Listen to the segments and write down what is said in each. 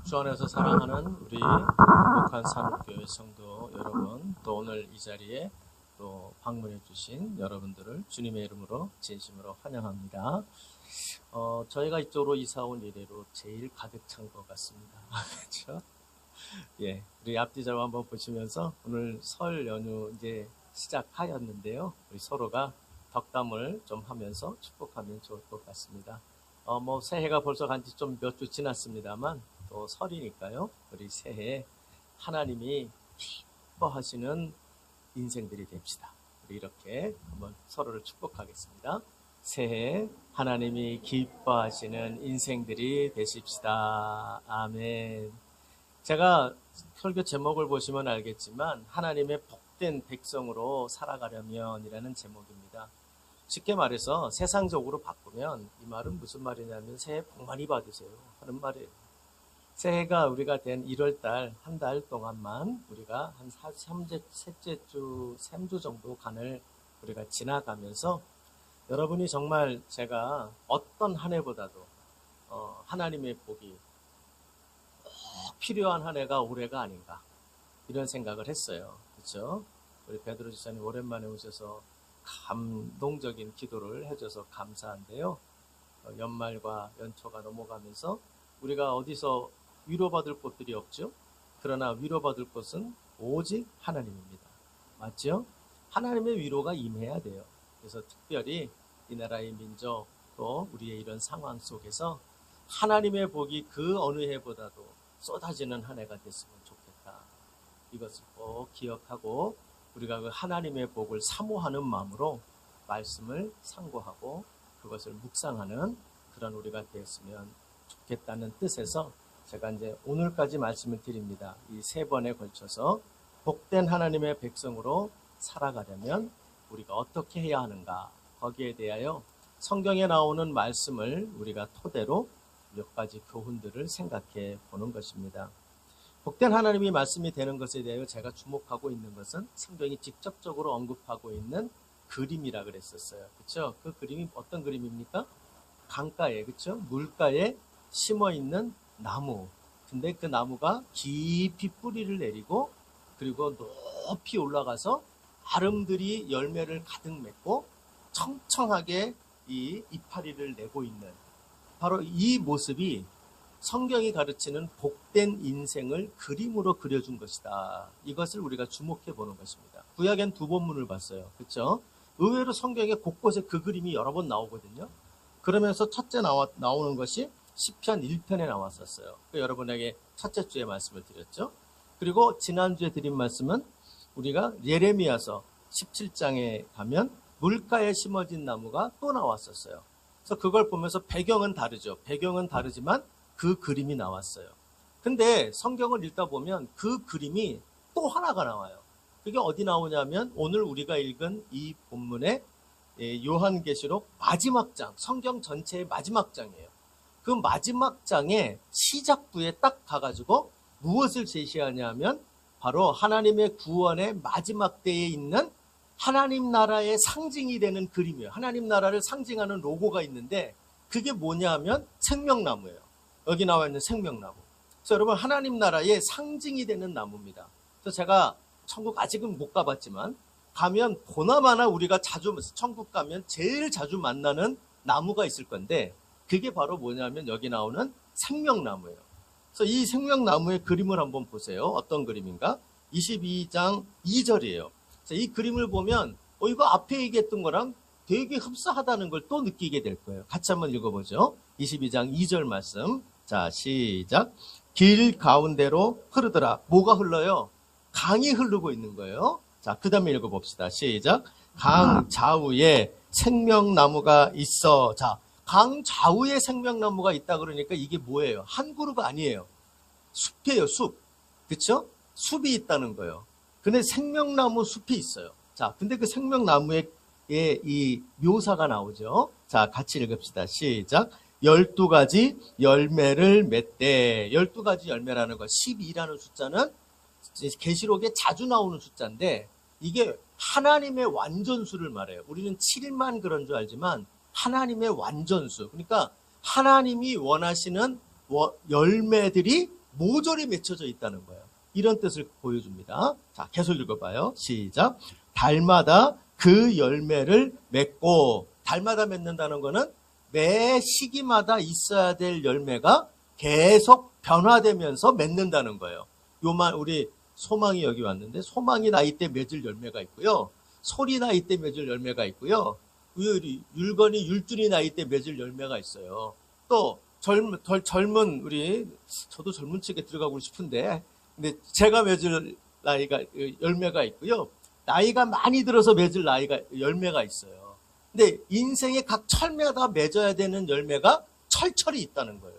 주 안에서 사랑하는 우리 행복한 산울교회 성도 여러분, 또 오늘 이 자리에 또 방문해 주신 여러분들을 주님의 이름으로 진심으로 환영합니다. 저희가 이쪽으로 이사 온 이래로 제일 가득 찬 것 같습니다. 그렇죠? 예, 우리 앞뒤 자료 한번 보시면서 오늘 설 연휴 이제 시작하였는데요. 우리 서로가 덕담을 좀 하면서 축복하면 좋을 것 같습니다. 새해가 벌써 간지 좀 몇 주 지났습니다만 또 설이니까요. 우리 새해에 하나님이 기뻐하시는 인생들이 됩시다. 우리 이렇게 한번 서로를 축복하겠습니다. 새해 하나님이 기뻐하시는 인생들이 되십시다. 아멘. 제가 설교 제목을 보시면 알겠지만 하나님의 복된 백성으로 살아가려면 이라는 제목입니다. 쉽게 말해서 세상적으로 바꾸면 이 말은 무슨 말이냐면 새해 복 많이 받으세요 하는 말이에요. 새해가 우리가 된 1월달 한 달 동안만 우리가 한 3주 정도 간을 우리가 지나가면서 여러분이 정말 제가 어떤 한 해보다도 하나님의 복이 꼭 필요한 한 해가 올해가 아닌가 이런 생각을 했어요. 그렇죠? 우리 베드로 지사님 오랜만에 오셔서 감동적인 기도를 해줘서 감사한데요. 연말과 연초가 넘어가면서 우리가 어디서 위로받을 곳들이 없죠. 그러나 위로받을 곳은 오직 하나님입니다. 맞죠? 하나님의 위로가 임해야 돼요. 그래서 특별히 이 나라의 민족 또 우리의 이런 상황 속에서 하나님의 복이 그 어느 해보다도 쏟아지는 한 해가 됐으면 좋겠다. 이것을 꼭 기억하고 우리가 그 하나님의 복을 사모하는 마음으로 말씀을 상고하고 그것을 묵상하는 그런 우리가 되었으면 좋겠다는 뜻에서 제가 이제 오늘까지 말씀을 드립니다. 이 3번에 걸쳐서 복된 하나님의 백성으로 살아가려면 우리가 어떻게 해야 하는가 거기에 대하여 성경에 나오는 말씀을 우리가 토대로 몇 가지 교훈들을 생각해 보는 것입니다. 복된 하나님이 말씀이 되는 것에 대하여 제가 주목하고 있는 것은 성경이 직접적으로 언급하고 있는 그림이라 그랬었어요. 그렇죠? 그 그림이 어떤 그림입니까? 강가에, 그렇죠? 물가에 심어 있는 나무. 근데 그 나무가 깊이 뿌리를 내리고 그리고 높이 올라가서 아름드리 열매를 가득 맺고 청청하게 이 이파리를 내고 있는 바로 이 모습이 성경이 가르치는 복된 인생을 그림으로 그려준 것이다. 이것을 우리가 주목해 보는 것입니다. 구약엔 2본문을 봤어요. 그렇죠? 의외로 성경에 곳곳에 그 그림이 여러 번 나오거든요. 그러면서 첫째 나오는 것이 시편 1편에 나왔었어요. 여러분에게 첫째 주에 말씀을 드렸죠. 그리고 지난주에 드린 말씀은 우리가 예레미야서 17장에 가면 물가에 심어진 나무가 또 나왔었어요. 그래서 그걸 보면서 배경은 다르죠. 배경은 다르지만 그 그림이 나왔어요. 근데 성경을 읽다 보면 그 그림이 또 하나가 나와요. 그게 어디 나오냐면 오늘 우리가 읽은 이 본문의 요한계시록 마지막 장, 성경 전체의 마지막 장이에요. 그 마지막 장의 시작부에 딱 가가지고 무엇을 제시하냐면 바로 하나님의 구원의 마지막 때에 있는 하나님 나라의 상징이 되는 그림이에요. 하나님 나라를 상징하는 로고가 있는데 그게 뭐냐 하면 생명나무예요. 여기 나와 있는 생명나무. 그래서 여러분 하나님 나라의 상징이 되는 나무입니다. 그래서 제가 천국 아직은 못 가봤지만 가면 보나마나 우리가 천국 가면 제일 자주 만나는 나무가 있을 건데 그게 바로 뭐냐면 여기 나오는 생명나무예요. 그래서 이 생명나무의 그림을 한번 보세요. 어떤 그림인가? 22장 2절이에요. 그래서 이 그림을 보면 이거 앞에 얘기했던 거랑 되게 흡사하다는 걸 또 느끼게 될 거예요. 같이 한번 읽어보죠. 22장 2절 말씀. 자, 시작. 길 가운데로 흐르더라. 뭐가 흘러요? 강이 흐르고 있는 거예요. 자, 그 다음에 읽어봅시다. 시작. 강 좌우에 생명나무가 있어. 자, 강 좌우에 생명나무가 있다 그러니까 이게 뭐예요? 한 그루가 아니에요. 숲이에요, 숲. 그쵸? 숲이 있다는 거예요. 근데 생명나무 숲이 있어요. 자, 근데 그 생명나무에 이 묘사가 나오죠. 자, 같이 읽읍시다. 시작. 12가지 열매를 맺대. 12가지 열매라는 거, 12라는 숫자는 계시록에 자주 나오는 숫자인데 이게 하나님의 완전수를 말해요. 우리는 7만 그런 줄 알지만 하나님의 완전수. 그러니까 하나님이 원하시는 열매들이 모조리 맺혀져 있다는 거예요. 이런 뜻을 보여줍니다. 자, 계속 읽어봐요. 시작. 달마다 그 열매를 맺고, 달마다 맺는다는 거는 매 시기마다 있어야 될 열매가 계속 변화되면서 맺는다는 거예요. 요만 우리 소망이 여기 왔는데, 소망이 나이 때 맺을 열매가 있고요. 소리 나이 때 맺을 열매가 있고요. 율건이 율준이 나이 때 맺을 열매가 있어요. 또 덜 젊은 우리, 저도 젊은 층에 들어가고 싶은데, 근데 제가 맺을 나이가 열매가 있고요. 나이가 많이 들어서 맺을 나이가 열매가 있어요. 근데 인생의 각 철마다 맺어야 되는 열매가 철철이 있다는 거예요.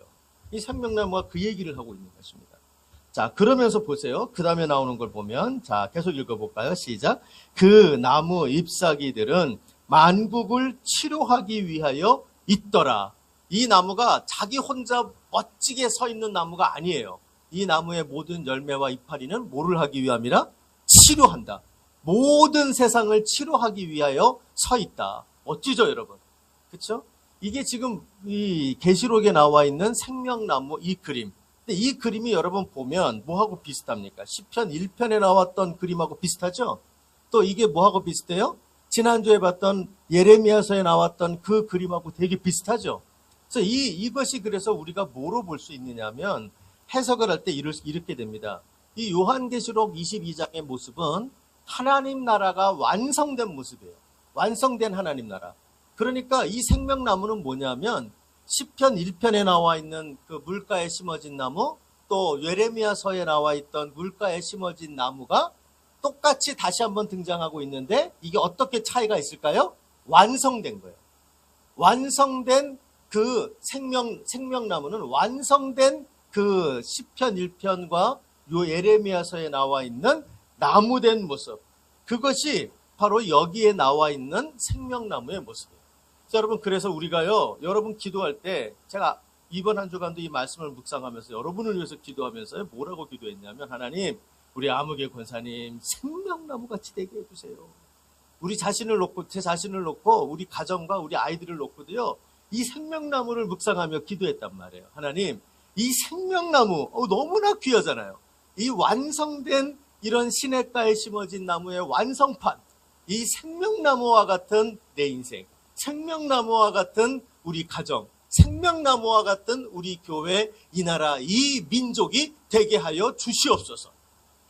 이 생명나무가 그 얘기를 하고 있는 것입니다. 자, 그러면서 보세요. 그 다음에 나오는 걸 보면, 자, 계속 읽어볼까요? 시작. 그 나무 잎사귀들은 만국을 치료하기 위하여 있더라. 이 나무가 자기 혼자 멋지게 서 있는 나무가 아니에요. 이 나무의 모든 열매와 이파리는 뭐를 하기 위함이라? 치료한다. 모든 세상을 치료하기 위하여 서 있다. 멋지죠, 여러분? 그렇죠? 이게 지금 이 계시록에 나와 있는 생명나무 이 그림. 근데 이 그림이 여러분 보면 뭐하고 비슷합니까? 시편 1편에 나왔던 그림하고 비슷하죠? 또 이게 뭐하고 비슷해요? 지난주에 봤던 예레미야서에 나왔던 그 그림하고 되게 비슷하죠? 그래서 이것이 그래서 우리가 뭐로 볼 수 있느냐면 해석을 할 때 이렇게 됩니다. 이 요한계시록 22장의 모습은 하나님 나라가 완성된 모습이에요. 완성된 하나님 나라. 그러니까 이 생명나무는 뭐냐면 시편 1편에 나와 있는 그 물가에 심어진 나무, 또 예레미야서에 나와 있던 물가에 심어진 나무가 똑같이 다시 한번 등장하고 있는데 이게 어떻게 차이가 있을까요? 완성된 거예요. 완성된 그 생명나무는 완성된 그 시편 1편과 요 예레미야서에 나와 있는 나무된 모습. 그것이 바로 여기에 나와 있는 생명나무의 모습이에요. 자, 여러분, 그래서 우리가요, 여러분 기도할 때, 제가 이번 한 주간도 이 말씀을 묵상하면서 여러분을 위해서 기도하면서 뭐라고 기도했냐면, 하나님, 우리 아무개 권사님, 생명나무 같이 되게 해주세요. 우리 자신을 놓고, 제 자신을 놓고, 우리 가정과 우리 아이들을 놓고도요, 이 생명나무를 묵상하며 기도했단 말이에요. 하나님, 이 생명나무, 너무나 귀하잖아요. 이 완성된 이런 시냇가에 심어진 나무의 완성판, 이 생명나무와 같은 내 인생, 생명나무와 같은 우리 가정, 생명나무와 같은 우리 교회, 이 나라, 이 민족이 되게 하여 주시옵소서.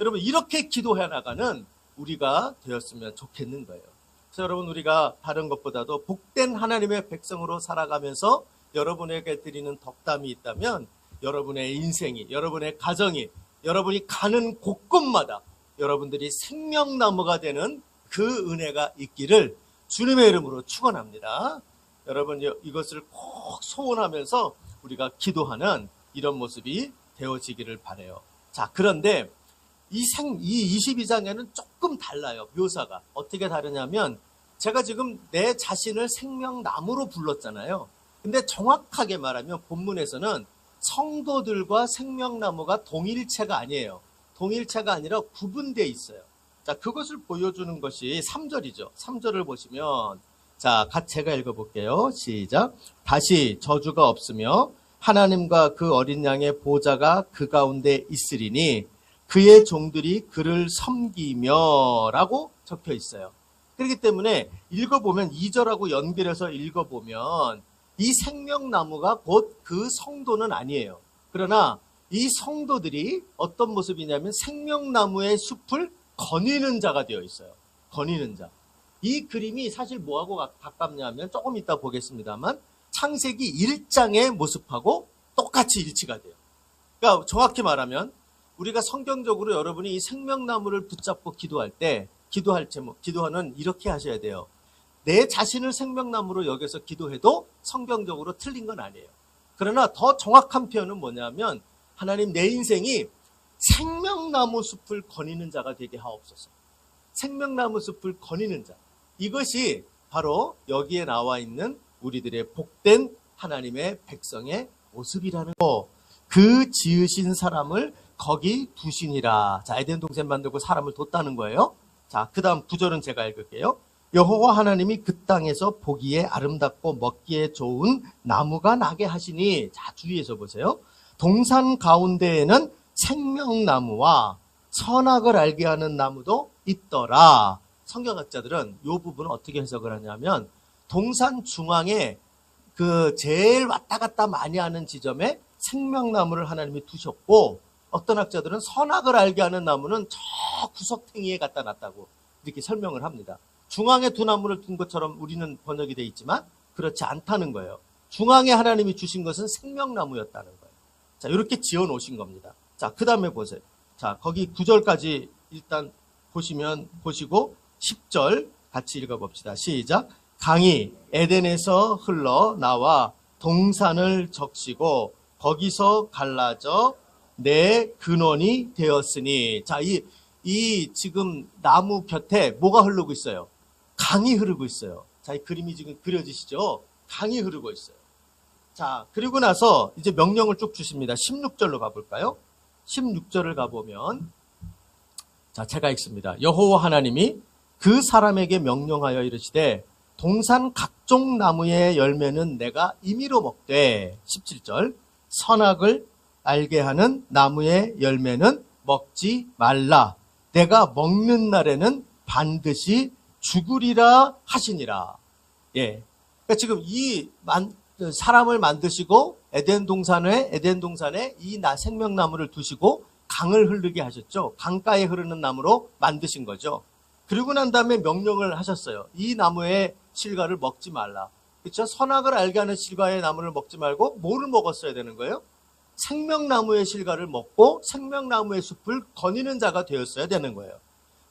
여러분, 이렇게 기도해 나가는 우리가 되었으면 좋겠는 거예요. 그래서 여러분, 우리가 다른 것보다도 복된 하나님의 백성으로 살아가면서 여러분에게 드리는 덕담이 있다면 여러분의 인생이, 여러분의 가정이, 여러분이 가는 곳곳마다 여러분들이 생명나무가 되는 그 은혜가 있기를 주님의 이름으로 축원합니다. 여러분, 이것을 꼭 소원하면서 우리가 기도하는 이런 모습이 되어지기를 바라요. 자, 그런데 이 22장에는 조금 달라요. 묘사가. 어떻게 다르냐면 제가 지금 내 자신을 생명나무로 불렀잖아요. 근데 정확하게 말하면 본문에서는 성도들과 생명나무가 동일체가 아니에요. 동일체가 아니라 구분되어 있어요. 자, 그것을 보여주는 것이 3절이죠. 3절을 보시면, 자, 제가 읽어볼게요. 시작. 다시 저주가 없으며 하나님과 그 어린 양의 보좌가 그 가운데 있으리니 그의 종들이 그를 섬기며 라고 적혀 있어요. 그렇기 때문에 읽어보면 2절하고 연결해서 읽어보면 이 생명나무가 곧 그 성도는 아니에요. 그러나 이 성도들이 어떤 모습이냐면 생명나무의 숲을 거니는 자가 되어 있어요. 거니는 자. 이 그림이 사실 뭐하고 가깝냐면 조금 이따 보겠습니다만 창세기 1장의 모습하고 똑같이 일치가 돼요. 그러니까 정확히 말하면 우리가 성경적으로 여러분이 이 생명나무를 붙잡고 기도할 때 기도할 제목, 기도하는 이렇게 하셔야 돼요. 내 자신을 생명나무로 여겨서 기도해도 성경적으로 틀린 건 아니에요. 그러나 더 정확한 표현은 뭐냐면 하나님 내 인생이 생명나무 숲을 거니는 자가 되게 하옵소서. 생명나무 숲을 거니는 자. 이것이 바로 여기에 나와 있는 우리들의 복된 하나님의 백성의 모습이라는 거. 그 지으신 사람을 거기 두시니라. 자, 에덴 동산 만들고 사람을 뒀다는 거예요. 자, 그 다음 9절은 제가 읽을게요. 여호와 하나님이 그 땅에서 보기에 아름답고 먹기에 좋은 나무가 나게 하시니, 자, 주위에서 보세요. 동산 가운데에는 생명나무와 선악을 알게 하는 나무도 있더라. 성경학자들은 이 부분을 어떻게 해석을 하냐면 동산 중앙에 그 제일 왔다 갔다 많이 하는 지점에 생명나무를 하나님이 두셨고, 어떤 학자들은 선악을 알게 하는 나무는 저 구석탱이에 갖다 놨다고 이렇게 설명을 합니다. 중앙에 두 나무를 둔 것처럼 우리는 번역이 되어 있지만 그렇지 않다는 거예요. 중앙에 하나님이 주신 것은 생명나무였다는 거예요. 자, 이렇게 지어 놓으신 겁니다. 자, 그 다음에 보세요. 자, 거기 9절까지 일단 보시고 10절 같이 읽어봅시다. 시작. 강이 에덴에서 흘러 나와 동산을 적시고 거기서 갈라져 내 근원이 되었으니. 자, 이 지금 나무 곁에 뭐가 흐르고 있어요? 강이 흐르고 있어요. 자, 이 그림이 지금 그려지시죠? 강이 흐르고 있어요. 자, 그리고 나서 이제 명령을 쭉 주십니다. 16절로 가볼까요? 16절을 가보면, 자, 제가 읽습니다. 여호와 하나님이 그 사람에게 명령하여 이르시되 동산 각종 나무의 열매는 내가 임의로 먹되. 17절. 선악을 알게 하는 나무의 열매는 먹지 말라. 내가 먹는 날에는 반드시 죽으리라 하시니라. 예. 그러니까 지금 이 사람을 만드시고 에덴 동산에 이 생명나무를 두시고 강을 흐르게 하셨죠. 강가에 흐르는 나무로 만드신 거죠. 그리고 난 다음에 명령을 하셨어요. 이 나무의 실과를 먹지 말라. 그렇죠? 선악을 알게 하는 실과의 나무를 먹지 말고 뭐를 먹었어야 되는 거예요? 생명나무의 실과를 먹고 생명나무의 숲을 거니는 자가 되었어야 되는 거예요.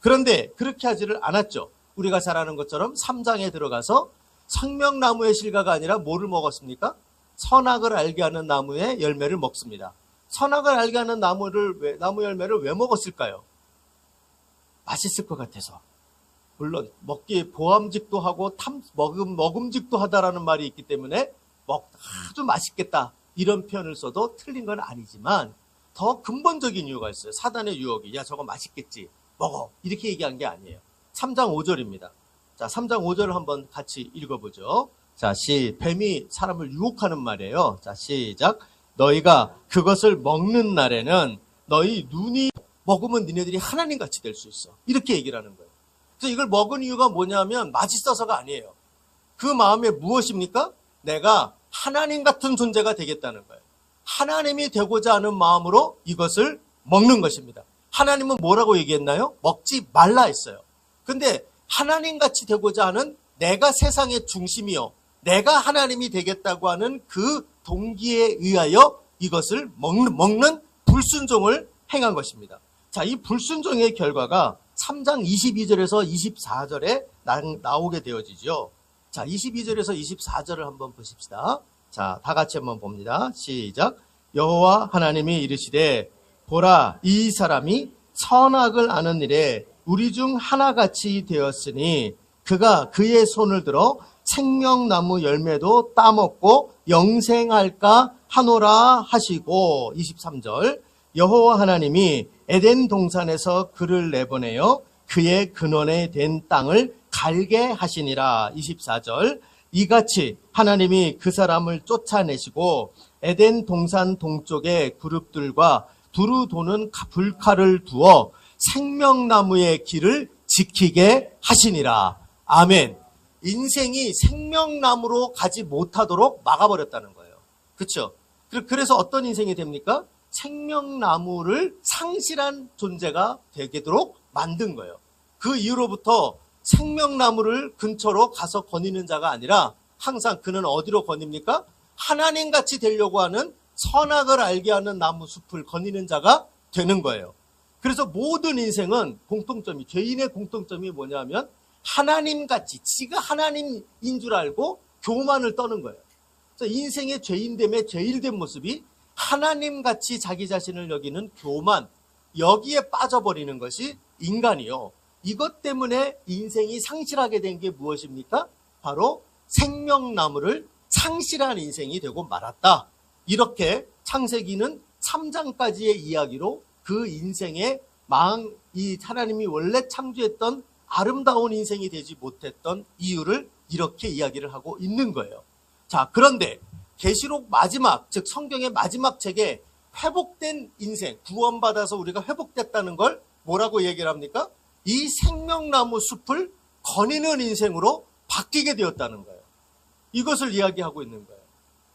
그런데 그렇게 하지를 않았죠. 우리가 잘 아는 것처럼 3장에 들어가서 생명나무의 실과가 아니라 뭐를 먹었습니까? 선악을 알게 하는 나무의 열매를 먹습니다. 선악을 알게 하는 나무 열매를 왜 먹었을까요? 맛있을 것 같아서. 물론 먹기에 보암직도 하고 먹음직도 하다라는 말이 있기 때문에 아주 맛있겠다 이런 표현을 써도 틀린 건 아니지만 더 근본적인 이유가 있어요. 사단의 유혹이 야 저거 맛있겠지 먹어 이렇게 얘기한 게 아니에요. 3장 5절입니다. 자, 3장 5절을 한번 같이 읽어보죠. 자, 뱀이 사람을 유혹하는 말이에요. 자, 시작. 너희가 그것을 먹는 날에는 너희 눈이 먹으면 니네들이 하나님같이 될 수 있어. 이렇게 얘기를 하는 거예요. 그래서 이걸 먹은 이유가 뭐냐면 맛있어서가 아니에요. 그 마음에 무엇입니까? 내가 하나님 같은 존재가 되겠다는 거예요. 하나님이 되고자 하는 마음으로 이것을 먹는 것입니다. 하나님은 뭐라고 얘기했나요? 먹지 말라 했어요. 근데 하나님같이 되고자 하는 내가 세상의 중심이요. 내가 하나님이 되겠다고 하는 그 동기에 의하여 이것을 먹는 불순종을 행한 것입니다. 자, 이 불순종의 결과가 3장 22절에서 24절에 나오게 되어지죠. 자, 22절에서 24절을 한번 보십시다. 자, 다 같이 한번 봅니다. 시작. 여호와 하나님이 이르시되 보라 이 사람이 선악을 아는 일에 우리 중 하나같이 되었으니 그가 그의 손을 들어 생명나무 열매도 따먹고 영생할까 하노라 하시고. 23절. 여호와 하나님이 에덴 동산에서 그를 내보내어 그의 근원에 된 땅을 갈게 하시니라. 24절. 이같이 하나님이 그 사람을 쫓아내시고 에덴 동산 동쪽의 그룹들과 두루 도는 불칼을 두어 생명나무의 길을 지키게 하시니라. 아멘. 인생이 생명나무로 가지 못하도록 막아버렸다는 거예요. 그렇죠? 그래서 어떤 인생이 됩니까? 생명나무를 상실한 존재가 되도록 만든 거예요. 그 이후로부터 생명나무를 근처로 가서 거니는 자가 아니라 항상 그는 어디로 거닙니까? 하나님같이 되려고 하는 선악을 알게 하는 나무 숲을 거니는 자가 되는 거예요. 그래서 모든 인생은 죄인의 공통점이 뭐냐면 하나님같이 지가 하나님인 줄 알고 교만을 떠는 거예요. 그래서 인생의 죄인됨의 제일된 모습이 하나님같이 자기 자신을 여기는 교만, 여기에 빠져버리는 것이 인간이요. 이것 때문에 인생이 상실하게 된 게 무엇입니까? 바로 생명나무를 상실한 인생이 되고 말았다. 이렇게 창세기는 3장까지의 이야기로 그 인생의 이 하나님이 원래 창조했던 아름다운 인생이 되지 못했던 이유를 이렇게 이야기를 하고 있는 거예요. 자, 그런데 계시록 마지막, 즉 성경의 마지막 책에 회복된 인생, 구원받아서 우리가 회복됐다는 걸 뭐라고 얘기를 합니까? 이 생명나무 숲을 거니는 인생으로 바뀌게 되었다는 거예요. 이것을 이야기하고 있는 거예요.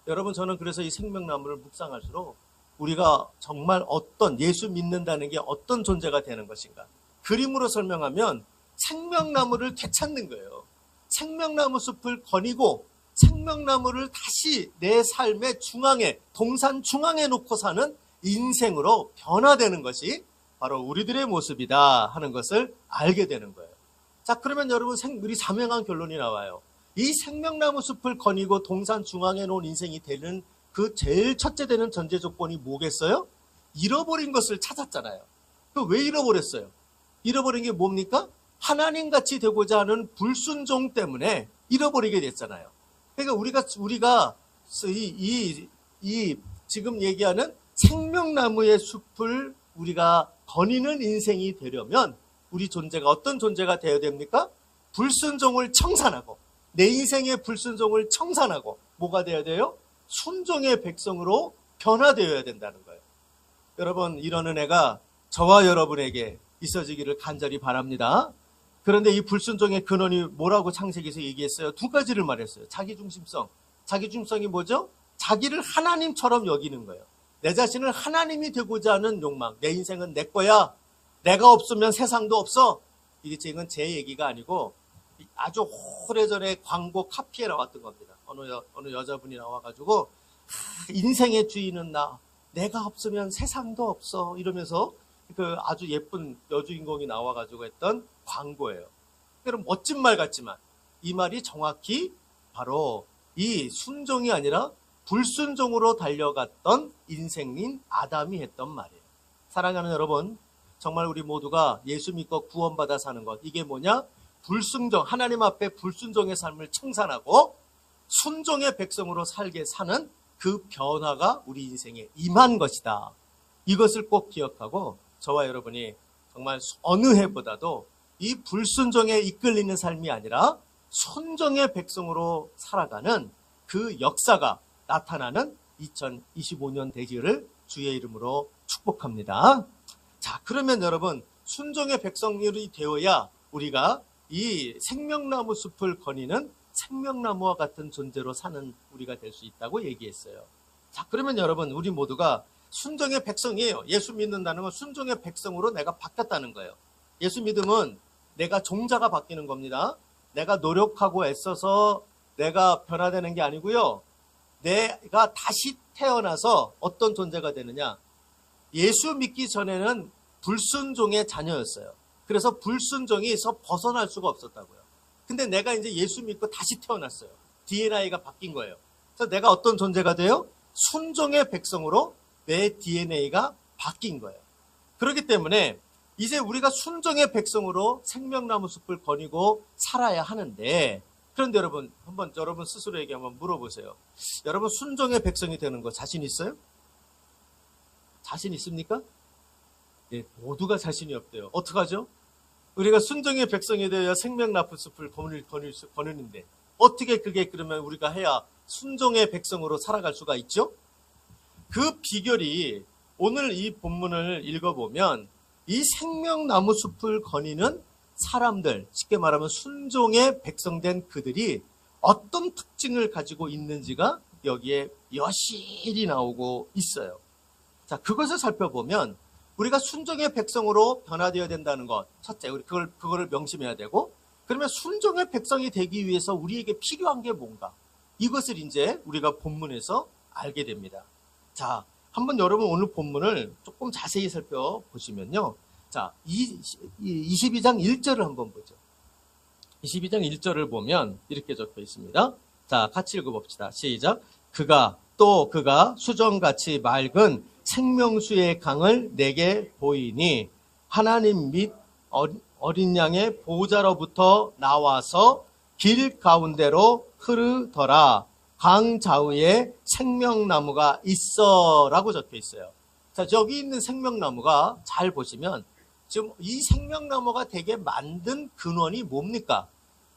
여러분, 저는 그래서 이 생명나무를 묵상할수록 우리가 정말 어떤, 예수 믿는다는 게 어떤 존재가 되는 것인가. 그림으로 설명하면 생명나무를 되찾는 거예요. 생명나무 숲을 거니고 생명나무를 다시 내 삶의 중앙에, 동산 중앙에 놓고 사는 인생으로 변화되는 것이 바로 우리들의 모습이다 하는 것을 알게 되는 거예요. 자, 그러면 여러분, 우리 사명한 결론이 나와요. 이 생명나무 숲을 거니고 동산 중앙에 놓은 인생이 되는 그 제일 첫째 되는 전제 조건이 뭐겠어요? 잃어버린 것을 찾았잖아요. 그 왜 잃어버렸어요? 잃어버린 게 뭡니까? 하나님같이 되고자 하는 불순종 때문에 잃어버리게 됐잖아요. 그러니까 우리가 지금 얘기하는 생명나무의 숲을 우리가 거니는 인생이 되려면 우리 존재가 어떤 존재가 되어야 됩니까? 불순종을 청산하고, 내 인생의 불순종을 청산하고 뭐가 되어야 돼요? 순종의 백성으로 변화되어야 된다는 거예요. 여러분, 이런 은혜가 저와 여러분에게 있어지기를 간절히 바랍니다. 그런데 이 불순종의 근원이 뭐라고 창세기에서 얘기했어요? 두 가지를 말했어요. 자기중심성. 자기중심성이 뭐죠? 자기를 하나님처럼 여기는 거예요. 내 자신을 하나님이 되고자 하는 욕망. 내 인생은 내 거야. 내가 없으면 세상도 없어. 이게 지금 제 얘기가 아니고 아주 오래전에 광고 카피에 나왔던 겁니다. 어느 여자분이 나와가지고 인생의 주인은 나. 내가 없으면 세상도 없어. 이러면서 그 아주 예쁜 여주인공이 나와가지고 했던 광고예요. 그럼 멋진 말 같지만 이 말이 정확히 바로 이 순종이 아니라 불순종으로 달려갔던 인생인 아담이 했던 말이에요. 사랑하는 여러분, 정말 우리 모두가 예수 믿고 구원받아 사는 것, 이게 뭐냐? 불순종, 하나님 앞에 불순종의 삶을 청산하고 순종의 백성으로 살게 사는 그 변화가 우리 인생에 임한 것이다. 이것을 꼭 기억하고 저와 여러분이 정말 어느 해보다도 이 불순종에 이끌리는 삶이 아니라 순종의 백성으로 살아가는 그 역사가 나타나는 2025년 되기를 주의 이름으로 축복합니다. 자, 그러면 여러분, 순종의 백성이 되어야 우리가 이 생명나무 숲을 거니는 생명나무와 같은 존재로 사는 우리가 될 수 있다고 얘기했어요. 자, 그러면 여러분, 우리 모두가 순종의 백성이에요. 예수 믿는다는 건 순종의 백성으로 내가 바뀌었다는 거예요. 예수 믿음은 내가 종자가 바뀌는 겁니다. 내가 노력하고 애써서 내가 변화되는 게 아니고요. 내가 다시 태어나서 어떤 존재가 되느냐. 예수 믿기 전에는 불순종의 자녀였어요. 그래서 불순종에서 벗어날 수가 없었다고요. 근데 내가 이제 예수 믿고 다시 태어났어요. DNA가 바뀐 거예요. 그래서 내가 어떤 존재가 돼요? 순종의 백성으로 내 DNA가 바뀐 거예요. 그렇기 때문에 이제 우리가 순종의 백성으로 생명나무 숲을 거니고 살아야 하는데, 그런데 여러분, 한번 여러분 스스로에게 한번 물어보세요. 여러분, 순종의 백성이 되는 거 자신 있어요? 자신 있습니까? 네, 모두가 자신이 없대요. 어떡하죠? 우리가 순종의 백성이 되어야 생명나무 숲을 거느는데 어떻게 그게 그러면 우리가 해야 순종의 백성으로 살아갈 수가 있죠? 그 비결이 오늘 이 본문을 읽어보면 이 생명나무 숲을 거니는 사람들, 쉽게 말하면 순종의 백성된 그들이 어떤 특징을 가지고 있는지가 여기에 여실히 나오고 있어요. 자, 그것을 살펴보면 우리가 순종의 백성으로 변화되어야 된다는 것, 첫째, 우리 그거를 명심해야 되고, 그러면 순종의 백성이 되기 위해서 우리에게 필요한 게 뭔가, 이것을 이제 우리가 본문에서 알게 됩니다. 자, 한번 여러분 오늘 본문을 조금 자세히 살펴보시면요. 자, 22장 1절을 한번 보죠. 22장 1절을 보면 이렇게 적혀 있습니다. 자, 같이 읽어봅시다. 시작. 그가 수정같이 맑은 생명수의 강을 내게 보이니 하나님 및 어린 양의 보호자로부터 나와서 길 가운데로 흐르더라. 강 좌우에 생명나무가 있어 라고 적혀 있어요. 자, 저기 있는 생명나무가 잘 보시면 지금 이 생명나무가 되게 만든 근원이 뭡니까?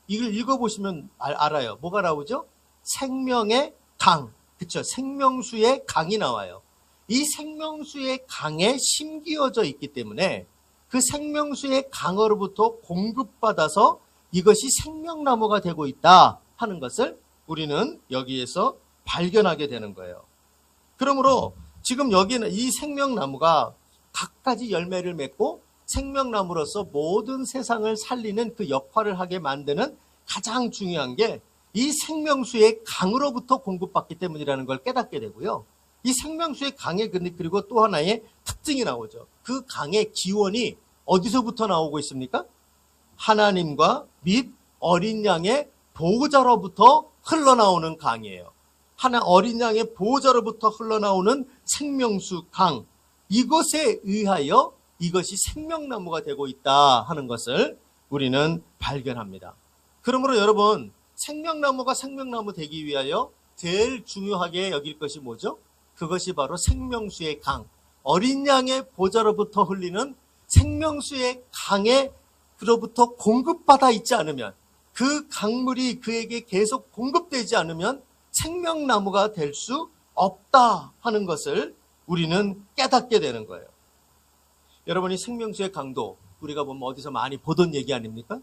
이걸 읽어보시면 알아요. 뭐가 나오죠? 생명의 강. 그쵸? 생명수의 강이 나와요. 이 생명수의 강에 심기어져 있기 때문에 그 생명수의 강으로부터 공급받아서 이것이 생명나무가 되고 있다 하는 것을 우리는 여기에서 발견하게 되는 거예요. 그러므로 지금 여기는 이 생명나무가 갖가지 열매를 맺고 생명나무로서 모든 세상을 살리는 그 역할을 하게 만드는 가장 중요한 게 이 생명수의 강으로부터 공급받기 때문이라는 걸 깨닫게 되고요. 이 생명수의 강에 그리고 또 하나의 특징이 나오죠. 그 강의 기원이 어디서부터 나오고 있습니까? 하나님과 및 어린 양의 보호자로부터 흘러나오는 강이에요. 어린 양의 보호자로부터 흘러나오는 생명수 강, 이것에 의하여 이것이 생명나무가 되고 있다 하는 것을 우리는 발견합니다. 그러므로 여러분, 생명나무가 생명나무 되기 위하여 제일 중요하게 여길 것이 뭐죠? 그것이 바로 생명수의 강, 어린 양의 보호자로부터 흘리는 생명수의 강에 그로부터 공급받아 있지 않으면, 그 강물이 그에게 계속 공급되지 않으면 생명나무가 될 수 없다 하는 것을 우리는 깨닫게 되는 거예요. 여러분이 생명수의 강도, 우리가 보면 어디서 많이 보던 얘기 아닙니까?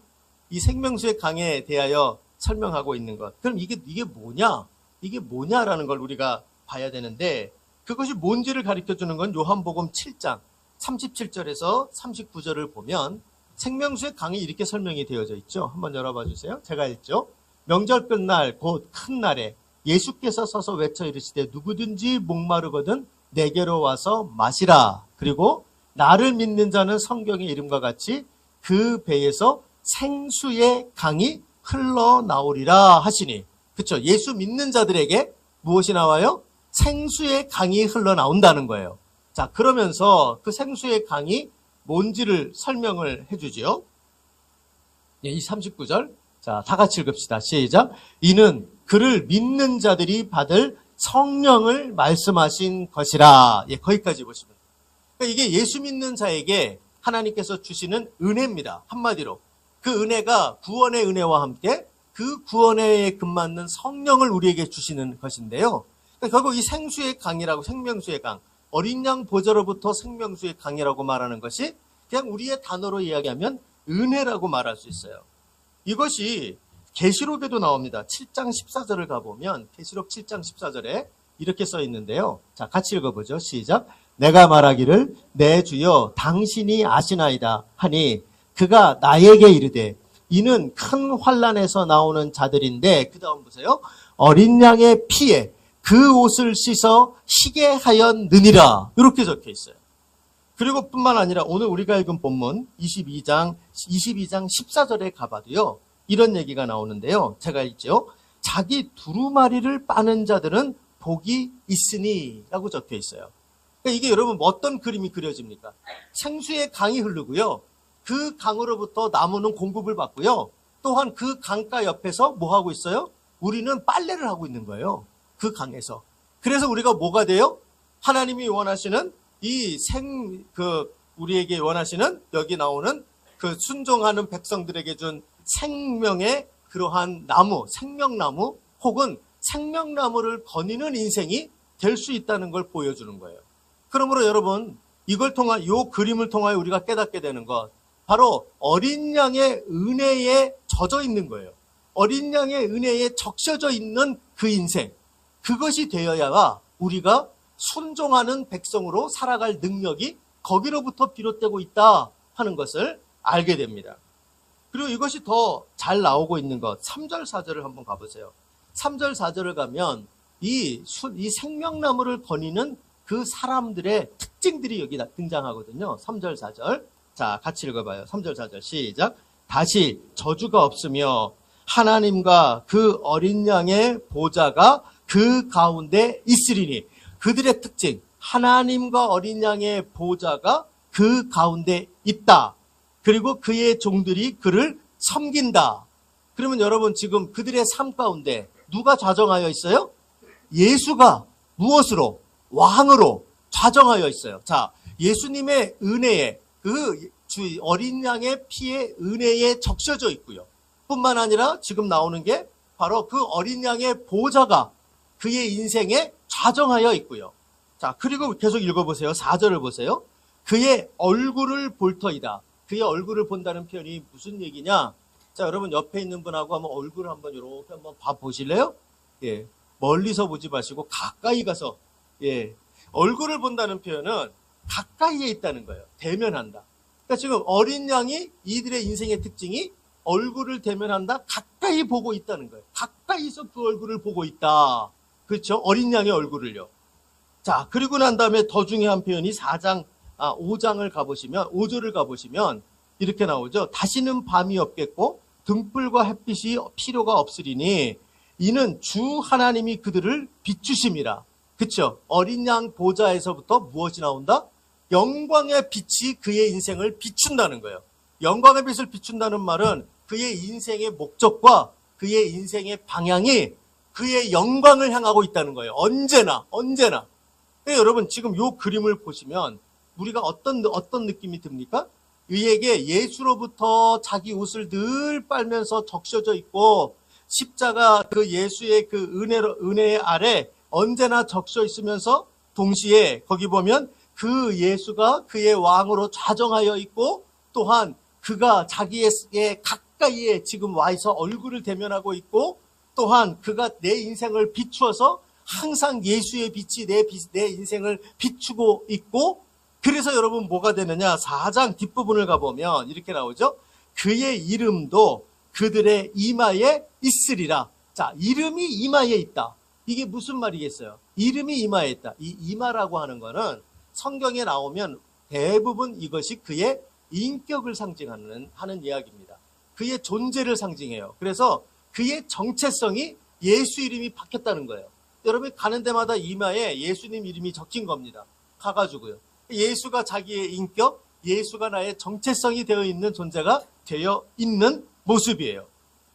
이 생명수의 강에 대하여 설명하고 있는 것. 그럼 이게 뭐냐? 이게 뭐냐라는 걸 우리가 봐야 되는데, 그것이 뭔지를 가르쳐 주는 건 요한복음 7장 37절에서 39절을 보면 생명수의 강이 이렇게 설명이 되어져 있죠. 한번 열어봐 주세요. 제가 읽죠. 명절 끝날 곧 큰 날에 예수께서 서서 외쳐 이르시되 누구든지 목마르거든 내게로 와서 마시라. 그리고 나를 믿는 자는 성경의 이름과 같이 그 배에서 생수의 강이 흘러나오리라 하시니. 그렇죠. 예수 믿는 자들에게 무엇이 나와요? 생수의 강이 흘러나온다는 거예요. 자, 그러면서 그 생수의 강이 뭔지를 설명을 해주죠. 이 39절. 자, 다 같이 읽읍시다. 시작. 이는 그를 믿는 자들이 받을 성령을 말씀하신 것이라. 예, 거기까지 보시면. 그러니까 이게 예수 믿는 자에게 하나님께서 주시는 은혜입니다. 한마디로. 그 은혜가 구원의 은혜와 함께 그 구원에 금맞는 성령을 우리에게 주시는 것인데요. 그러니까 결국 이 생수의 강이라고, 생명수의 강, 어린 양 보좌로부터 생명수의 강이라고 말하는 것이 그냥 우리의 단어로 이야기하면 은혜라고 말할 수 있어요. 이것이 계시록에도 나옵니다. 7장 14절을 가보면 계시록 7장 14절에 이렇게 써 있는데요. 자, 같이 읽어보죠. 시작. 내가 말하기를 내 주여 당신이 아시나이다 하니 그가 나에게 이르되 이는 큰 환난에서 나오는 자들인데, 그 다음 보세요. 어린 양의 피에 그 옷을 씻어 희게 하였느니라. 이렇게 적혀 있어요. 그리고 뿐만 아니라 오늘 우리가 읽은 본문 22장 14절에 가봐도요, 이런 얘기가 나오는데요. 제가 읽죠. 자기 두루마리를 빠는 자들은 복이 있으니 라고 적혀 있어요. 그러니까 이게 여러분 어떤 그림이 그려집니까? 생수의 강이 흐르고요. 그 강으로부터 나무는 공급을 받고요. 또한 그 강가 옆에서 뭐 하고 있어요? 우리는 빨래를 하고 있는 거예요. 그 강에서. 그래서 우리가 뭐가 돼요? 하나님이 원하시는 우리에게 원하시는 여기 나오는 그 순종하는 백성들에게 준 생명의 그러한 나무, 생명나무 혹은 생명나무를 거니는 인생이 될 수 있다는 걸 보여주는 거예요. 그러므로 여러분, 이걸 통한, 이 그림을 통하여 우리가 깨닫게 되는 것, 바로 어린 양의 은혜에 젖어 있는 거예요. 어린 양의 은혜에 적셔져 있는 그 인생, 그것이 되어야 우리가 순종하는 백성으로 살아갈 능력이 거기로부터 비롯되고 있다 하는 것을 알게 됩니다. 그리고 이것이 더 잘 나오고 있는 것, 3절 4절을 한번 가보세요. 3절 4절을 가면 이 생명나무를 거니는 그 사람들의 특징들이 여기 등장하거든요. 3절 4절. 자, 같이 읽어봐요. 3절 4절 시작. 다시 저주가 없으며 하나님과 그 어린 양의 보좌가 그 가운데 있으리니. 그들의 특징, 하나님과 어린 양의 보좌가 그 가운데 있다. 그리고 그의 종들이 그를 섬긴다. 그러면 여러분, 지금 그들의 삶 가운데 누가 좌정하여 있어요? 예수가 무엇으로? 왕으로 좌정하여 있어요. 자, 예수님의 은혜에, 그 어린 양의 피의 은혜에 적셔져 있고요. 뿐만 아니라 지금 나오는 게 바로 그 어린 양의 보좌가 그의 인생에 좌정하여 있고요. 자, 그리고 계속 읽어보세요. 4절을 보세요. 그의 얼굴을 볼 터이다. 그의 얼굴을 본다는 표현이 무슨 얘기냐? 자, 여러분 옆에 있는 분하고 한번 얼굴을 한번 이렇게 한번 봐보실래요? 예, 멀리서 보지 마시고 가까이 가서, 예, 얼굴을 본다는 표현은 가까이에 있다는 거예요. 대면한다. 그러니까 지금 어린 양이 이들의 인생의 특징이 얼굴을 대면한다, 가까이 보고 있다는 거예요. 가까이서 그 얼굴을 보고 있다. 그렇죠? 어린 양의 얼굴을요. 자, 그리고 난 다음에 더 중요한 표현이 5장을 가보시면, 5절을 가보시면 이렇게 나오죠. 다시는 밤이 없겠고 등불과 햇빛이 필요가 없으리니 이는 주 하나님이 그들을 비추심이라. 그렇죠? 어린 양 보좌에서부터 무엇이 나온다? 영광의 빛이 그의 인생을 비춘다는 거예요. 영광의 빛을 비춘다는 말은 그의 인생의 목적과 그의 인생의 방향이 그의 영광을 향하고 있다는 거예요. 언제나. 네, 여러분 지금 이 그림을 보시면 우리가 어떤 느낌이 듭니까? 의에게 예수로부터 자기 옷을 늘 빨면서 적셔져 있고 십자가 그 예수의 그 은혜 아래 언제나 적셔 있으면서 동시에 거기 보면 그 예수가 그의 왕으로 좌정하여 있고 또한 그가 자기의 가까이에 지금 와 있어 얼굴을 대면하고 있고 또한 그가 내 인생을 비추어서 항상 예수의 빛이 내 인생을 비추고 있고 그래서 여러분 뭐가 되느냐 4장 뒷부분을 가보면 이렇게 나오죠. 그의 이름도 그들의 이마에 있으리라. 자, 이름이 이마에 있다. 이게 무슨 말이겠어요? 이름이 이마에 있다. 이 이마라고 하는 거는 성경에 나오면 대부분 이것이 그의 인격을 상징하는 이야기입니다. 그의 존재를 상징해요. 그래서 그의 정체성이 예수 이름이 박혔다는 거예요. 여러분 가는 데마다 이마에 예수님 이름이 적힌 겁니다. 가가지고요. 예수가 자기의 인격, 예수가 나의 정체성이 되어 있는 존재가 되어 있는 모습이에요.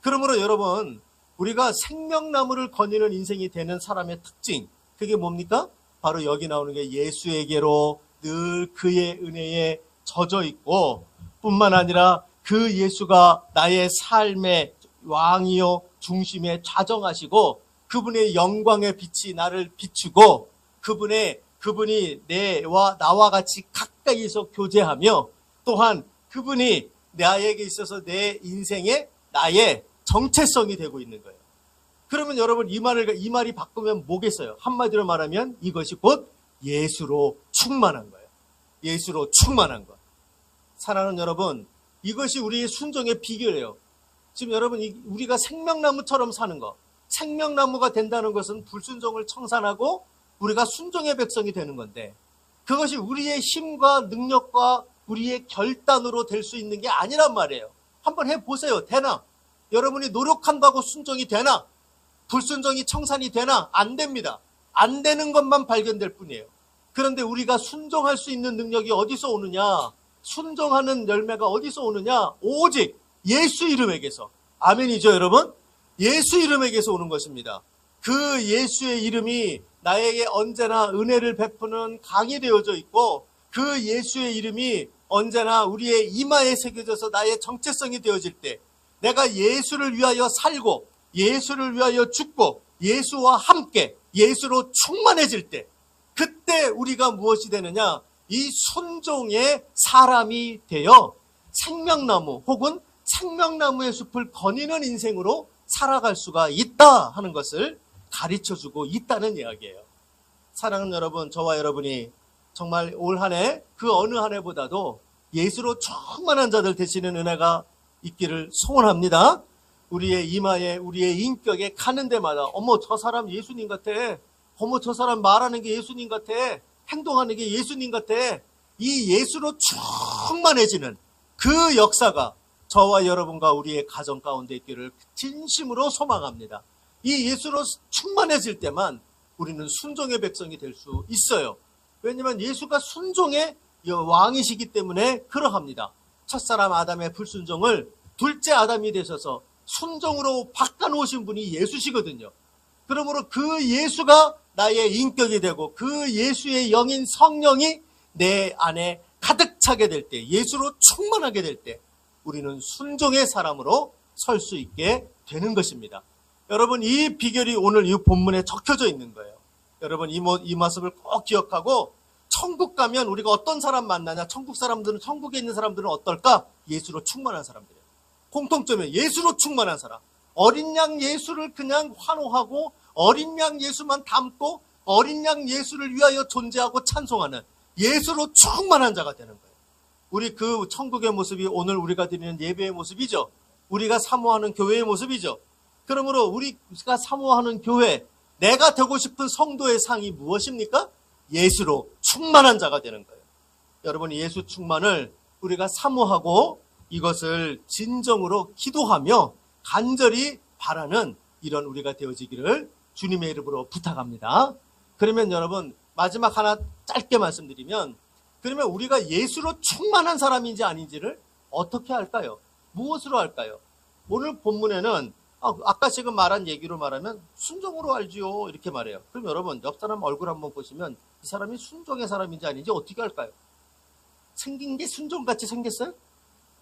그러므로 여러분 우리가 생명나무를 거니는 인생이 되는 사람의 특징 그게 뭡니까? 바로 여기 나오는 게 예수에게로 늘 그의 은혜에 젖어 있고 뿐만 아니라 그 예수가 나의 삶의 왕이요 중심에 좌정하시고 그분의 영광의 빛이 나를 비추고 그분이 나와 같이 가까이서 교제하며 또한 그분이 나에게 있어서 내 인생의 나의 정체성이 되고 있는 거예요. 그러면 여러분 이 말이 바꾸면 뭐겠어요? 한마디로 말하면 이것이 곧 예수로 충만한 거예요. 예수로 충만한 것. 사랑하는 여러분, 이것이 우리의 순종의 비결이에요. 지금 여러분 우리가 생명나무처럼 사는 것. 생명나무가 된다는 것은 불순종을 청산하고 우리가 순종의 백성이 되는 건데 그것이 우리의 힘과 능력과 우리의 결단으로 될 수 있는 게 아니란 말이에요. 한번 해보세요. 되나? 여러분이 노력한다고 순종이 되나? 불순종이 청산이 되나? 안 됩니다. 안 되는 것만 발견될 뿐이에요. 그런데 우리가 순종할 수 있는 능력이 어디서 오느냐? 순종하는 열매가 어디서 오느냐? 오직 예수 이름에게서. 아멘이죠, 여러분? 예수 이름에게서 오는 것입니다. 그 예수의 이름이 나에게 언제나 은혜를 베푸는 강이 되어져 있고 그 예수의 이름이 언제나 우리의 이마에 새겨져서 나의 정체성이 되어질 때 내가 예수를 위하여 살고 예수를 위하여 죽고 예수와 함께 예수로 충만해질 때 그때 우리가 무엇이 되느냐? 이 순종의 사람이 되어 생명나무 혹은 생명나무의 숲을 거니는 인생으로 살아갈 수가 있다 하는 것을 가르쳐주고 있다는 이야기예요. 사랑하는 여러분, 저와 여러분이 정말 올 한 해 그 어느 한 해보다도 예수로 충만한 자들 되시는 은혜가 있기를 소원합니다. 우리의 이마에 우리의 인격에 가는 데마다 어머 저 사람 예수님 같아. 어머 저 사람 말하는 게 예수님 같아. 행동하는 게 예수님 같아. 이 예수로 충만해지는 그 역사가 저와 여러분과 우리의 가정 가운데 있기를 진심으로 소망합니다. 이 예수로 충만해질 때만 우리는 순종의 백성이 될 수 있어요. 왜냐하면 예수가 순종의 왕이시기 때문에 그러합니다. 첫사람 아담의 불순종을 둘째 아담이 되셔서 순종으로 바꿔놓으신 분이 예수시거든요. 그러므로 그 예수가 나의 인격이 되고 그 예수의 영인 성령이 내 안에 가득 차게 될 때, 예수로 충만하게 될 때 우리는 순종의 사람으로 설 수 있게 되는 것입니다. 여러분 이 비결이 오늘 이 본문에 적혀져 있는 거예요. 여러분 이 모습을 꼭 기억하고 천국 가면 우리가 어떤 사람 만나냐? 천국에 있는 사람들은 어떨까? 예수로 충만한 사람들이에요. 공통점이 예수로 충만한 사람. 어린 양 예수를 그냥 환호하고 어린 양 예수만 담고 어린 양 예수를 위하여 존재하고 찬송하는 예수로 충만한 자가 되는 거예요. 우리 그 천국의 모습이 오늘 우리가 드리는 예배의 모습이죠. 우리가 사모하는 교회의 모습이죠. 그러므로 우리가 사모하는 교회, 내가 되고 싶은 성도의 상이 무엇입니까? 예수로 충만한 자가 되는 거예요. 여러분, 예수 충만을 우리가 사모하고 이것을 진정으로 기도하며 간절히 바라는 이런 우리가 되어지기를 주님의 이름으로 부탁합니다. 그러면 여러분, 마지막 하나 짧게 말씀드리면, 그러면 우리가 예수로 충만한 사람인지 아닌지를 어떻게 할까요? 무엇으로 할까요? 오늘 본문에는 아까 지금 말한 얘기로 말하면 순종으로 알지요 이렇게 말해요. 그럼 여러분, 옆 사람 얼굴 한번 보시면 이 사람이 순종의 사람인지 아닌지 어떻게 할까요? 생긴 게 순종같이 생겼어요?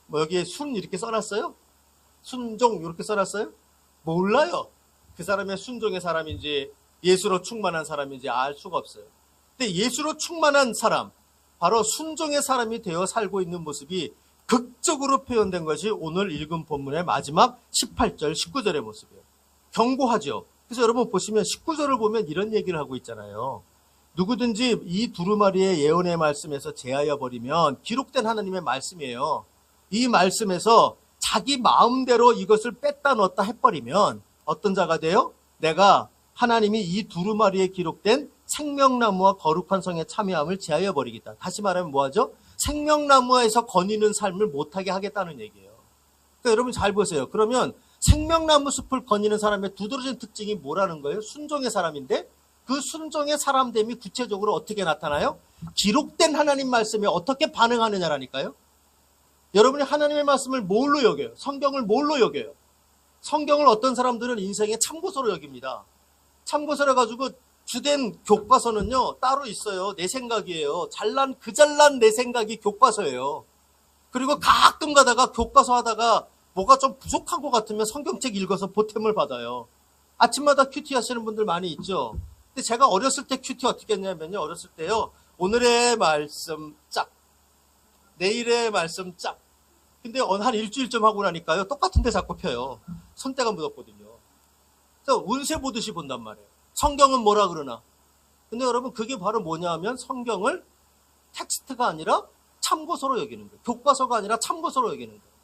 뭐 여기에 순 이렇게 써놨어요? 순종 이렇게 써놨어요? 몰라요. 그 사람의 순종의 사람인지 예수로 충만한 사람인지 알 수가 없어요. 근데 예수로 충만한 사람, 바로 순종의 사람이 되어 살고 있는 모습이 극적으로 표현된 것이 오늘 읽은 본문의 마지막 18절, 19절의 모습이에요. 경고하죠. 그래서 여러분 보시면 19절을 보면 이런 얘기를 하고 있잖아요. 누구든지 이 두루마리의 예언의 말씀에서 제하여 버리면, 기록된 하나님의 말씀이에요. 이 말씀에서 자기 마음대로 이것을 뺐다 넣었다 해버리면 어떤 자가 돼요? 내가 하나님이 이 두루마리에 기록된 생명나무와 거룩한 성에 참여함을 제하여 버리겠다. 다시 말하면 뭐하죠? 생명나무에서 거니는 삶을 못하게 하겠다는 얘기예요. 그러니까 여러분 잘 보세요. 그러면 생명나무 숲을 거니는 사람의 두드러진 특징이 뭐라는 거예요? 순종의 사람인데, 그 순종의 사람됨이 구체적으로 어떻게 나타나요? 기록된 하나님 말씀에 어떻게 반응하느냐라니까요. 여러분이 하나님의 말씀을 뭘로 여겨요? 성경을 뭘로 여겨요? 성경을 어떤 사람들은 인생의 참고서로 여깁니다. 참고서라 가지고 주된 교과서는요 따로 있어요. 내 생각이에요. 잘난 내 생각이 교과서예요. 그리고 가끔 가다가 교과서 하다가 뭐가 좀 부족한 것 같으면 성경책 읽어서 보탬을 받아요. 아침마다 큐티 하시는 분들 많이 있죠. 근데 제가 어렸을 때 큐티 어떻게 했냐면요, 어렸을 때요, 오늘의 말씀 짝, 내일의 말씀 짝. 근데 한 일주일쯤 하고 나니까요 똑같은데 자꾸 펴요. 손때가 묻었거든요. 그래서 운세 보듯이 본단 말이에요. 성경은 뭐라 그러나. 근데 여러분 그게 바로 뭐냐 하면 성경을 텍스트가 아니라 참고서로 여기는 거예요. 교과서가 아니라 참고서로 여기는 거예요.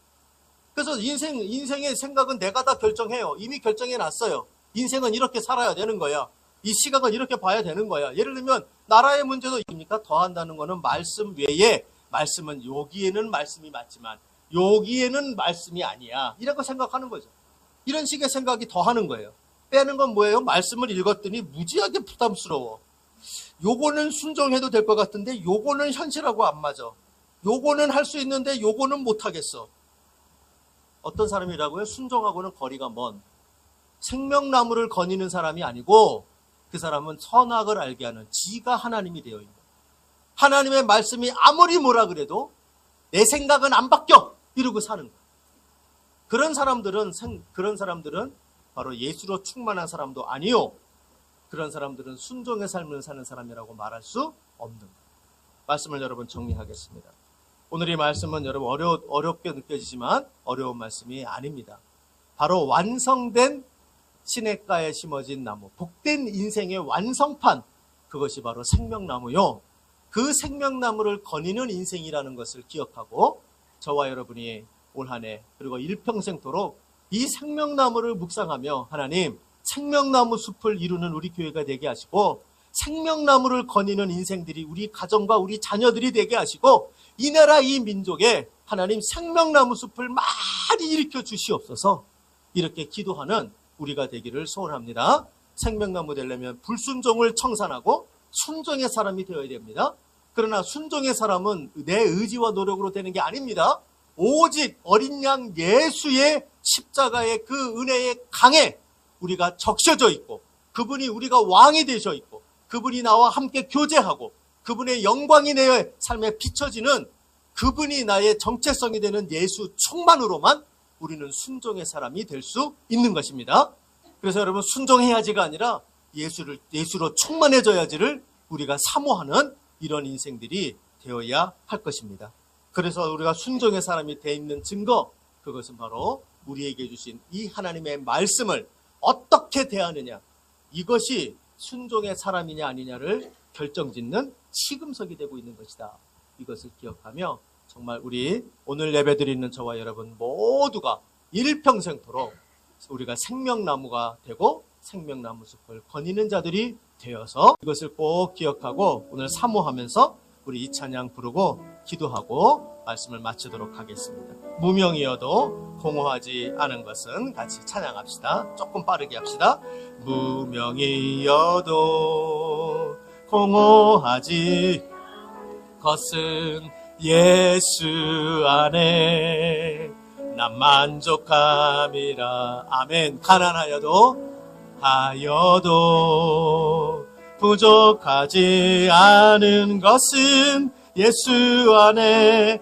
그래서 인생의 생각은 내가 다 결정해요. 이미 결정해 놨어요. 인생은 이렇게 살아야 되는 거야. 이 시각은 이렇게 봐야 되는 거야. 예를 들면 나라의 문제도 있습니까? 더한다는 거는 말씀 외에, 말씀은 여기에는 말씀이 맞지만 여기에는 말씀이 아니야, 이라고 생각하는 거죠. 이런 식의 생각이 더하는 거예요. 빼는 건 뭐예요? 말씀을 읽었더니 무지하게 부담스러워. 요거는 순종해도 될 것 같은데 요거는 현실하고 안 맞아. 요거는 할 수 있는데 요거는 못하겠어. 어떤 사람이라고요? 순종하고는 거리가 먼 생명나무를 거니는 사람이 아니고, 그 사람은 선악을 알게 하는 지가 하나님이 되어 있는, 하나님의 말씀이 아무리 뭐라 그래도 내 생각은 안 바뀌어 이러고 사는 거예요. 그런 사람들은 바로 예수로 충만한 사람도 아니요, 그런 사람들은 순종의 삶을 사는 사람이라고 말할 수 없는 거예요. 말씀을 여러분 정리하겠습니다. 오늘 이 말씀은 여러분 어렵게 느껴지지만 어려운 말씀이 아닙니다. 바로 완성된 시냇가에 심어진 나무, 복된 인생의 완성판, 그것이 바로 생명나무요. 그 생명나무를 거니는 인생이라는 것을 기억하고 저와 여러분이 올 한 해 그리고 일평생토록 이 생명나무를 묵상하며 하나님, 생명나무 숲을 이루는 우리 교회가 되게 하시고 생명나무를 거니는 인생들이 우리 가정과 우리 자녀들이 되게 하시고 이 나라 이 민족에 하나님 생명나무 숲을 많이 일으켜 주시옵소서, 이렇게 기도하는 우리가 되기를 소원합니다. 생명나무 되려면 불순종을 청산하고 순종의 사람이 되어야 됩니다. 그러나 순종의 사람은 내 의지와 노력으로 되는 게 아닙니다. 오직 어린 양 예수의 십자가의 그 은혜의 강에 우리가 적셔져 있고, 그분이 우리가 왕이 되셔 있고, 그분이 나와 함께 교제하고 그분의 영광이 내 삶에 비춰지는, 그분이 나의 정체성이 되는 예수 충만으로만 우리는 순종의 사람이 될 수 있는 것입니다. 그래서 여러분, 순종해야지가 아니라 예수로 충만해져야지를 우리가 사모하는 이런 인생들이 되어야 할 것입니다. 그래서 우리가 순종의 사람이 되어 있는 증거, 그것은 바로 우리에게 주신 이 하나님의 말씀을 어떻게 대하느냐, 이것이 순종의 사람이냐 아니냐를 결정짓는 시금석이 되고 있는 것이다. 이것을 기억하며 정말 우리 오늘 예배드리는 저와 여러분 모두가 일평생토록 우리가 생명나무가 되고 생명나무 숲을 거니는 자들이 되어서 이것을 꼭 기억하고 오늘 사모하면서 우리 이 찬양 부르고 기도하고 말씀을 마치도록 하겠습니다. 무명이어도 공허하지 않은 것은 같이 찬양합시다. 조금 빠르게 합시다. 무명이어도 공허하지 것은 예수 안에 난 만족함이라. 아멘. 가난하여도 부족하지 않은 것은 예수 안에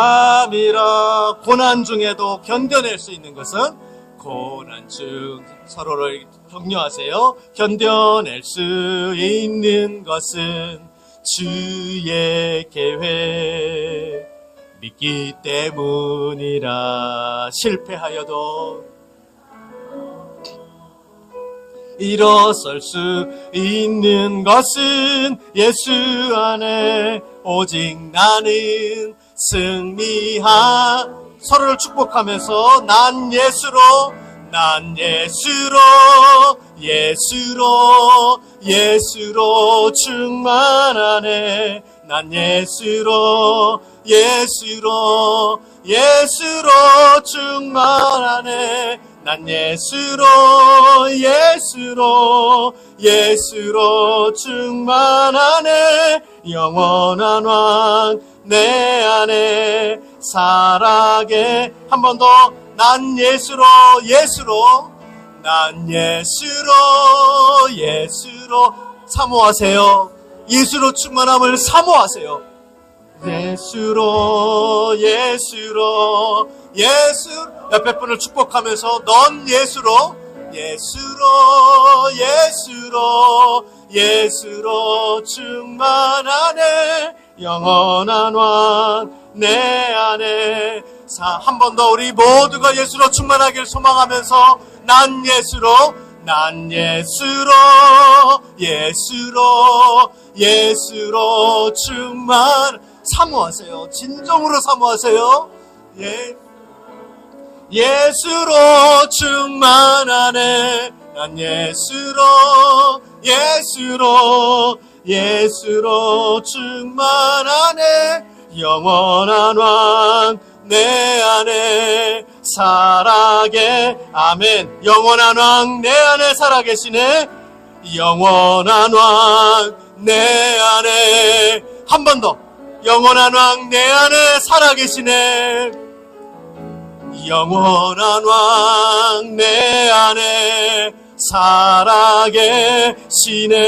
부요함이라. 고난 중에도 견뎌낼 수 있는 것은 고난 중 서로를 격려하세요. 견뎌낼 수 있는 것은 주의 계획 믿기 때문이라. 실패하여도 일어설 수 있는 것은 예수 안에 오직 나는 서로를 축복하면서 난 예수로 충만하네. 난 예수로 충만하네. 난 예수로 충만하네. 영원한 왕 내 안에 살아게. 한 번 더. 난 예수로 사모하세요. 예수로 충만함을 사모하세요. 예수로 옆에 분을 축복하면서 넌 예수로 충만하네. 영원한 왕 내 안에 한 번 더 우리 모두가 예수로 충만하길 소망하면서 난 예수로 충만. 사모하세요. 진정으로 사모하세요. 예수로 충만하네. 난 예수로 충만하네. 영원한 왕 내 안에 살아게. 아멘. 영원한 왕 내 안에 살아계시네. 영원한 왕 내 안에. 한 번 더. 영원한 왕 내 안에 살아계시네. 영원한 왕 내 안에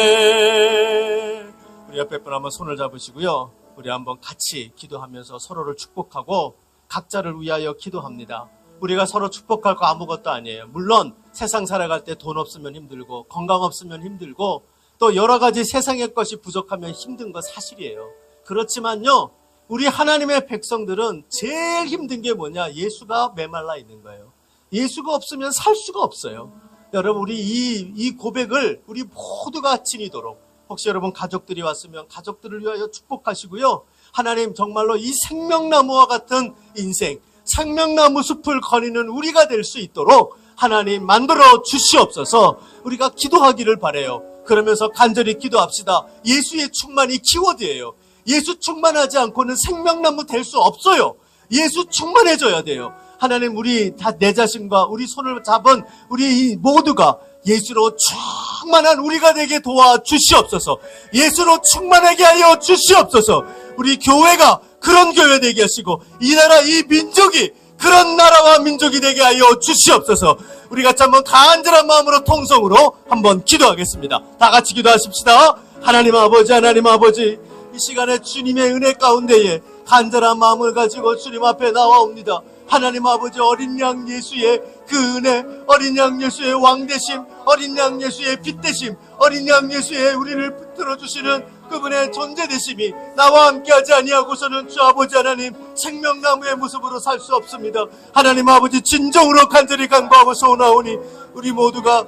살아계시네. 우리 옆에 분 한번 손을 잡으시고요. 우리 한번 같이 기도하면서 서로를 축복하고 각자를 위하여 기도합니다. 우리가 서로 축복할 거 아무것도 아니에요. 물론 세상 살아갈 때 돈 없으면 힘들고 건강 없으면 힘들고 또 여러 가지 세상의 것이 부족하면 힘든 거 사실이에요. 그렇지만요, 우리 하나님의 백성들은 제일 힘든 게 뭐냐? 예수가 메말라 있는 거예요. 예수가 없으면 살 수가 없어요. 여러분, 우리 이 고백을 우리 모두가 지니도록, 혹시 여러분 가족들이 왔으면 가족들을 위하여 축복하시고요. 하나님, 정말로 이 생명나무와 같은 인생, 생명나무 숲을 거니는 우리가 될 수 있도록 하나님 만들어 주시옵소서. 우리가 기도하기를 바라요. 그러면서 간절히 기도합시다. 예수의 충만이 키워드예요. 예수 충만하지 않고는 생명나무 될 수 없어요. 예수 충만해져야 돼요. 하나님, 우리 다 내 자신과 우리 손을 잡은 우리 모두가 예수로 충만한 우리가 되게 도와주시옵소서. 예수로 충만하게 하여 주시옵소서. 우리 교회가 그런 교회 되게 하시고 이 나라, 이 민족이 그런 나라와 민족이 되게 하여 주시옵소서. 우리 같이 한번 간절한 마음으로 통성으로 한번 기도하겠습니다. 다 같이 기도하십시다. 하나님 아버지, 이 시간에 주님의 은혜 가운데에 간절한 마음을 가지고 주님 앞에 나와옵니다. 하나님 아버지 어린 양 예수의 그 은혜, 어린 양 예수의 왕되심, 어린 양 예수의 빛되심, 어린 양 예수의 우리를 붙들어 주시는 그분의 존재되심이 나와 함께하지 아니하고서는 주 아버지 하나님 생명나무의 모습으로 살 수 없습니다. 하나님 아버지 진정으로 간절히 간구하고 소원하오니 우리 모두가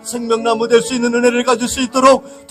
생명나무 될 수 있는 은혜를 가질 수 있도록